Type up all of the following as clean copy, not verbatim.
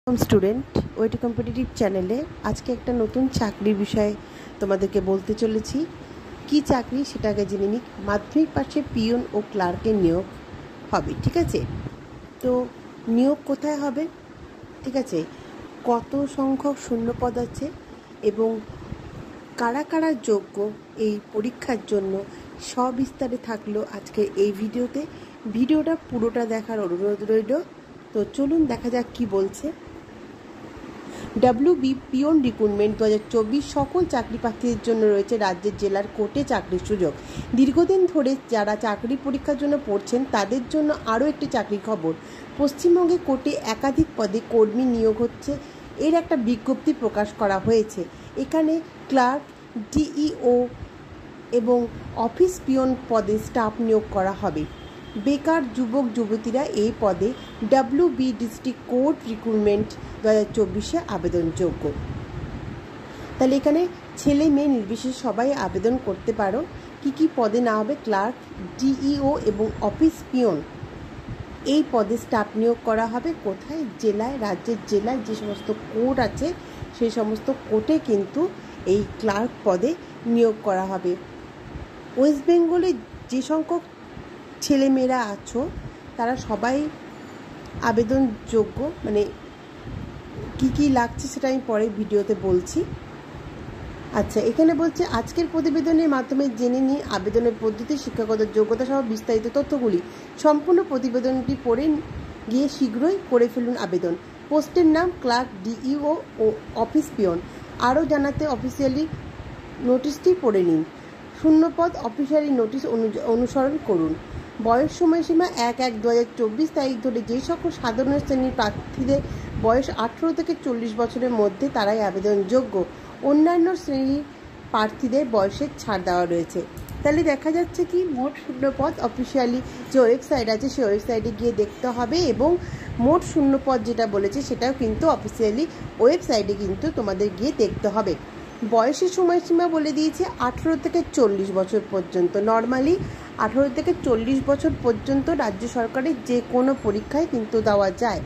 Student ওয়েটি competitive চ্যানেলে আজকে একটা নতুন চাকরির বিষয়ে তোমাদেরকে বলতে চলেছি। কি চাকরি সেটা আগে জেনে নিই। মাধ্যমিক পাশে পিয়ন ও ক্লার্কের নিয়োগ হবে, ঠিক আছে? তো নিয়োগ কোথায় হবে, ঠিক আছে, কত সংখ্যক শূন্যপদ আছে এবং কারা কারা যোগ্য এই পরীক্ষার জন্য সবিস্তারে থাকলো আজকে এই ভিডিওতে। ভিডিওটা পুরোটা দেখার অনুরোধ রইল। তো চলুন দেখা যাক কি বলছে। WB পিয়ন রিক্রুটমেন্ট 2024 সকল চাকরি প্রার্থীদের জন্য রয়েছে রাজ্যের জেলার কোর্টে চাকরির সুযোগ। দীর্ঘদিন ধরে যারা চাকরি পরীক্ষার জন্য পড়ছেন তাদের জন্য আরও একটি চাকরির খবর। পশ্চিমবঙ্গে কোর্টে একাধিক পদে কর্মী নিয়োগ হচ্ছে, এর একটা বিজ্ঞপ্তি প্রকাশ করা হয়েছে। এখানে ক্লার্ক, DEO এবং অফিস পিয়ন পদে স্টাফ নিয়োগ করা হবে। বেকার যুবক যুবতীরা এই পদে WB ডিস্ট্রিক্ট কোর্ট রিক্রুটমেন্ট 2024 আবেদনযোগ্য। তাহলে এখানে ছেলে মেয়ে নির্বিশেষে সবাই আবেদন করতে পারো। কি পদে না হবে? ক্লার্ক, DEO এবং অফিস পিয়ন এই পদে স্টাফ নিয়োগ করা হবে। কোথায়? জেলায়, রাজ্যের জেলায় যে সমস্ত কোর্ট আছে সেই সমস্ত কোর্টে কিন্তু এই ক্লার্ক পদে নিয়োগ করা হবে। ওয়েস্ট বেঙ্গলে যে সংখ্যক ছেলেমেয়েরা আছো তারা সবাই আবেদনযোগ্য। মানে কি লাগছে সেটা আমি পরে ভিডিওতে বলছি। আচ্ছা, এখানে বলছে আজকের প্রতিবেদনের মাধ্যমে জেনে নিই আবেদনের পদ্ধতি, শিক্ষাগত যোগ্যতা সহ বিস্তারিত তথ্যগুলি। সম্পূর্ণ প্রতিবেদনটি পড়ে গিয়ে শীঘ্রই করে ফেলুন আবেদন। পোস্টের নাম ক্লার্ক, DEO ও অফিস পিয়ন। আরও জানাতে অফিসিয়ালি নোটিশটি পড়ে নিন। শূন্যপদ অফিসিয়ালি নোটিশ অনুসরণ করুন। বয়স সময়সীমা 1/1/2024 তারিখ ধরে যে সকল সাধারণ শ্রেণীর প্রার্থীদের বয়স 18 থেকে 40 বছরের মধ্যে তারাই আবেদনযোগ্য। অন্যান্য শ্রেণীর প্রার্থীদের বয়সের ছাড় দেওয়া রয়েছে। তাহলে দেখা যাচ্ছে কি মোট শূন্যপদ অফিসিয়ালি যে ওয়েবসাইট আছে সেই ওয়েবসাইটে গিয়ে দেখতে হবে এবং মোট শূন্যপদ যেটা বলেছে সেটাও কিন্তু অফিসিয়ালি ওয়েবসাইটে কিন্তু তোমাদের গিয়ে দেখতে হবে। বয়সের সময়সীমা বলে দিয়েছে 18 থেকে 40 বছর পর্যন্ত। নর্মালি 18 থেকে 40 বছর পর্যন্ত রাজ্য সরকারের যে কোনো পরীক্ষায় কিন্তু দেওয়া যায়।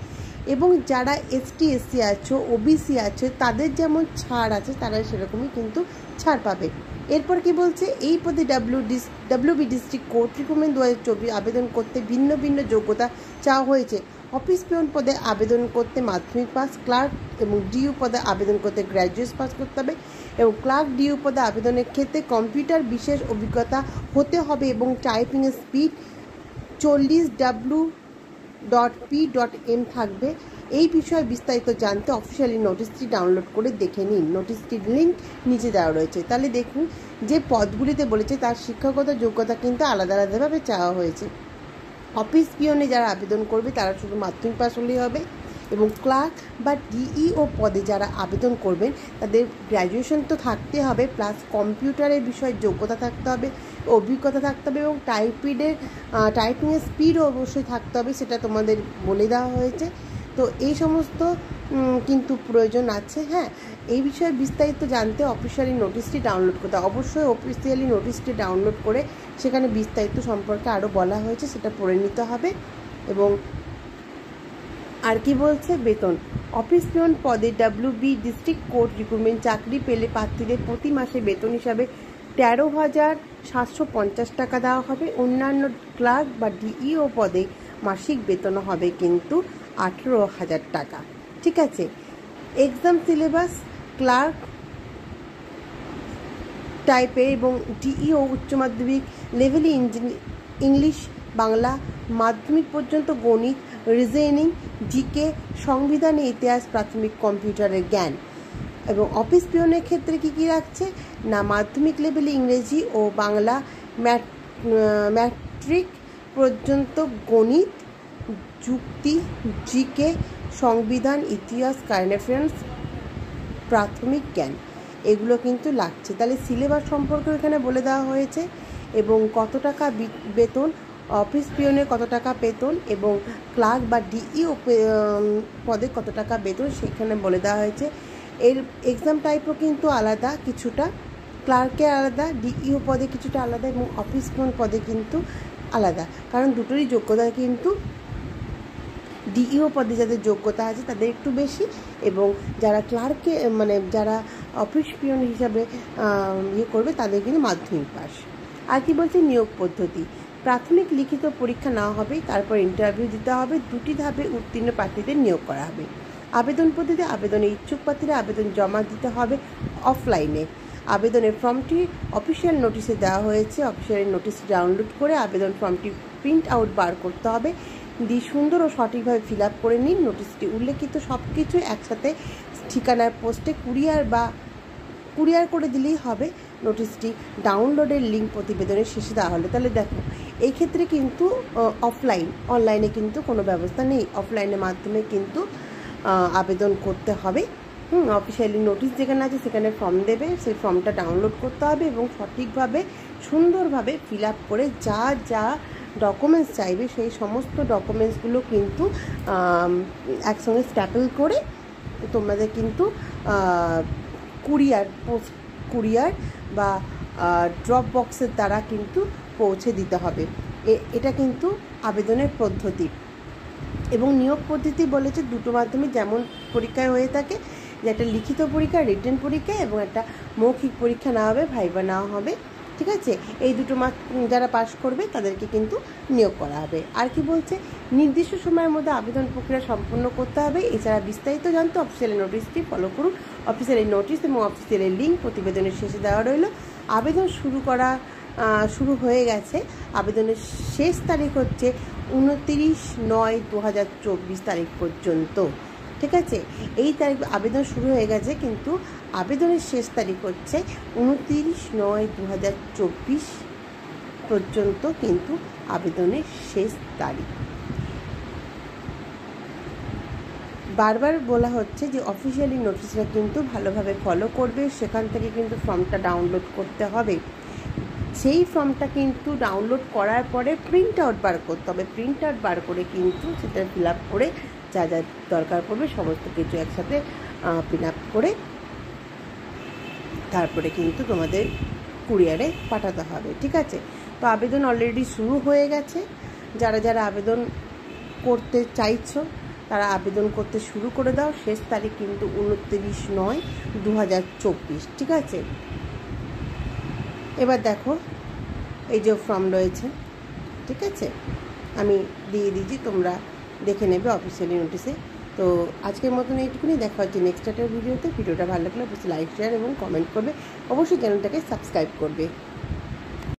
এবং যারা ST SC আছো, OBC আছে তাদের যেমন ছাড় আছে তারা সেরকমই কিন্তু ছাড় পাবে। এরপর কি বলছে? এই পদে WB ডিস্ট্রিক্ট কোর্ট রিক্রুটমেন্ট 2024 আবেদন করতে ভিন্ন ভিন্ন যোগ্যতা চাওয়া হয়েছে। অফিস পিয়ন পদে আবেদন করতে মাধ্যমিক পাস, ক্লার্ক এবং DEO পদে আবেদন করতে গ্র্যাজুয়েট পাস করতে হবে এবং ক্লার্ক DEO পদে আবেদনের ক্ষেত্রে কম্পিউটার বিশেষ অভিজ্ঞতা হতে হবে এবং টাইপিংয়ের স্পিড 40W.P.M থাকবে। এই বিষয়ে বিস্তারিত জানতে অফিসিয়ালি নোটিশটি ডাউনলোড করে দেখে নিন। নোটিশটির লিঙ্ক নিচে দেওয়া রয়েছে। তাহলে দেখুন যে পদগুলিতে বলেছে তার শিক্ষাগত যোগ্যতা কিন্তু আলাদা আলাদাভাবে চাওয়া হয়েছে। অফিস পিয়নে যারা আবেদন করবে তারা শুধু মাধ্যমিক পাস হলেই হবে এবং ক্লার্ক বা DEO পদে যারা আবেদন করবেন তাদের গ্র্যাজুয়েশন তো থাকতে হবে, প্লাস কম্পিউটারের বিষয়ে যোগ্যতা থাকতে হবে, অভিজ্ঞতা থাকতে হবে এবং টাইপিংয়ের স্পিডও অবশ্যই থাকতে হবে, সেটা তোমাদের বলে দেওয়া হয়েছে। তো এই সমস্ত কিন্তু প্রয়োজন আছে। হ্যাঁ, এই বিষয়ে বিস্তারিত জানতে অফিসিয়ালি নোটিশটি ডাউনলোড করতে হবে। অবশ্যই অফিসিয়ালি নোটিশটি ডাউনলোড করে সেখানে বিস্তারিত সম্পর্কে আরও বলা হয়েছে সেটা পড়ে নিতে হবে। এবং আর কি বলছে? বেতন অফিস পিয়ন পদে WB ডিস্ট্রিক্ট কোর্ট রিক্রুটমেন্ট চাকরি পেলে প্রার্থীদের প্রতি মাসে বেতন হিসাবে 13,750 টাকা দেওয়া হবে। অন্যান্য ক্লার্ক বা DEO পদে মাসিক বেতন হবে কিন্তু 18,000 টাকা, ঠিক আছে? এক্সাম সিলেবাস ক্লার্ক টাইপের এবং DEO উচ্চ মাধ্যমিক লেভেলে ইংলিশ, বাংলা, মাধ্যমিক পর্যন্ত গণিত, রিজনিং, GK, সংবিধানে ইতিহাস, প্রাথমিক কম্পিউটারের জ্ঞান। এবং অফিস পিয়নের ক্ষেত্রে কি রাখছে না মাধ্যমিক লেভেলে ইংরেজি ও বাংলা, ম্যাট্রিক পর্যন্ত গণিত, যুক্তি, GK, সংবিধান, ইতিহাস, কারেন্ট অ্যাফেয়ার্স, প্রাথমিক জ্ঞান, এগুলো কিন্তু লাগছে। তাহলে সিলেবাস সম্পর্কে এখানে বলে দেওয়া হয়েছে এবং কত টাকা বেতন, অফিস পিয়নে কত টাকা বেতন এবং ক্লার্ক বা DEO পদে কত টাকা বেতন সেখানে বলে দেওয়া হয়েছে। এর এক্সাম টাইপও কিন্তু আলাদা, কিছুটা ক্লার্কে আলাদা, DEO পদে কিছুটা আলাদা এবং অফিস পিয়ন পদে কিন্তু আলাদা, কারণ দুটোরই যোগ্যতা কিন্তু ডিইও পদে যাদের যোগ্যতা আছে তাদের একটু বেশি, এবং যারা ক্লার্কে মানে যারা অফিস পিয়ন হিসাবে করবে তাদের কিন্তু মাধ্যমিক পাস। আর কি বলছে নিয়োগ পদ্ধতি, প্রাথমিক লিখিত পরীক্ষা নেওয়া হবে, তারপর ইন্টারভিউ দিতে হবে, 2টি ধাপে উত্তীর্ণ প্রার্থীদের নিয়োগ করা হবে। আবেদন পদ্ধতি, আবেদনে ইচ্ছুক প্রার্থীরা আবেদন জমা দিতে হবে অফলাইনে। আবেদনের ফর্মটি অফিসিয়াল নোটিশে দেওয়া হয়েছে, অফিসিয়াল নোটিশ ডাউনলোড করে আবেদন ফর্মটি প্রিন্ট আউট বার করতে হবে, দিয়ে সুন্দর ও সঠিকভাবে ফিল আপ করে নিন। নোটিশটি উল্লেখিত সব কিছু একসাথে ঠিকানার পোস্টে কুরিয়ার করে দিলেই হবে। নোটিশটি ডাউনলোডের লিঙ্ক প্রতিবেদনের শেষে দেওয়া হলে। তাহলে দেখো এই ক্ষেত্রে কিন্তু অনলাইনে কিন্তু কোনো ব্যবস্থা নেই, অফলাইনের মাধ্যমে কিন্তু আবেদন করতে হবে। অফিসিয়ালি নোটিশ যেখানে আছে সেখানে ফর্ম দেবে, সেই ফর্মটা ডাউনলোড করতে হবে এবং সঠিকভাবে সুন্দরভাবে ফিল আপ করে যা যা ডকুমেন্টস চাইবে সেই সমস্ত ডকুমেন্টসগুলো কিন্তু একসঙ্গে স্ট্যাপল করে তোমাদের কিন্তু কুরিয়ার বা ড্রপ বক্সের দ্বারা কিন্তু পৌঁছে দিতে হবে। এটা কিন্তু আবেদনের পদ্ধতি। এবং নিয়োগ পদ্ধতি বলেছে দুটো মাধ্যমে যেমন পরীক্ষায় হয়ে থাকে, যে একটা লিখিত পরীক্ষা রিটেন পরীক্ষা এবং একটা মৌখিক পরীক্ষা নেওয়া হবে, ভাইবা নেওয়া হবে। ঠিক আছে, এই দুটো যারা পাস করবে তাদেরকে কিন্তু নিয়োগ করা হবে। আর কি বলছে, নির্দিষ্ট সময়ের মধ্যে আবেদন প্রক্রিয়া সম্পন্ন করতে হবে। এছাড়া বিস্তারিত জানতে অফিসিয়াল নোটিশটি ফলো করুন। অফিসিয়াল নোটিশ এবং অফিসিয়াল লিঙ্ক প্রতিবেদনের শেষে দেওয়া রইল। আবেদন শুরু হয়ে গেছে। আবেদনের শেষ তারিখ হচ্ছে 29/9/2024 তারিখ পর্যন্ত। ঠিক আছে, এই তারিখ আবেদন শুরু হয়ে গেছে, কিন্তু আবেদনের শেষ তারিখ হচ্ছে 29/9/2024 পর্যন্ত কিন্তু আবেদনের শেষ তারিখ। বারবার বলা হচ্ছে যে অফিসিয়ালি নোটিশটা কিন্তু ভালোভাবে ফলো করবে, সেখান থেকে কিন্তু ফর্মটা ডাউনলোড করতে হবে। সেই ফর্মটা কিন্তু ডাউনলোড করার পরে প্রিন্ট আউট বার করতে হবে। প্রিন্ট আউট বার করে কিন্তু সেটা ফিল আপ করে যা যা দরকার পড়বে সমস্ত কিছু একসাথে ফিল আপ করে তারপরে কিন্তু তোমাদের কুরিয়ারে পাঠাতে হবে। ঠিক আছে, তো আবেদন অলরেডি শুরু হয়ে গেছে। যারা যারা আবেদন করতে চাইছো তারা আবেদন করতে শুরু করে দাও। শেষ তারিখ কিন্তু 29/9/2024। ঠিক আছে, এবার দেখো এই যে ফর্ম রয়েছে, ঠিক আছে, আমি দিয়ে দিয়েছি, তোমরা দেখে নেবে অফিসিয়ালি নোটিশে। তো আজকের মতন এইটুকুনি, দেখা হচ্ছে নেক্সট একটা ভিডিওতে। ভিডিওটা ভালো লাগলে অবশ্যই লাইক শেয়ার এবং কমেন্ট করবে, অবশ্যই চ্যানেলটাকে সাবস্ক্রাইব করবে।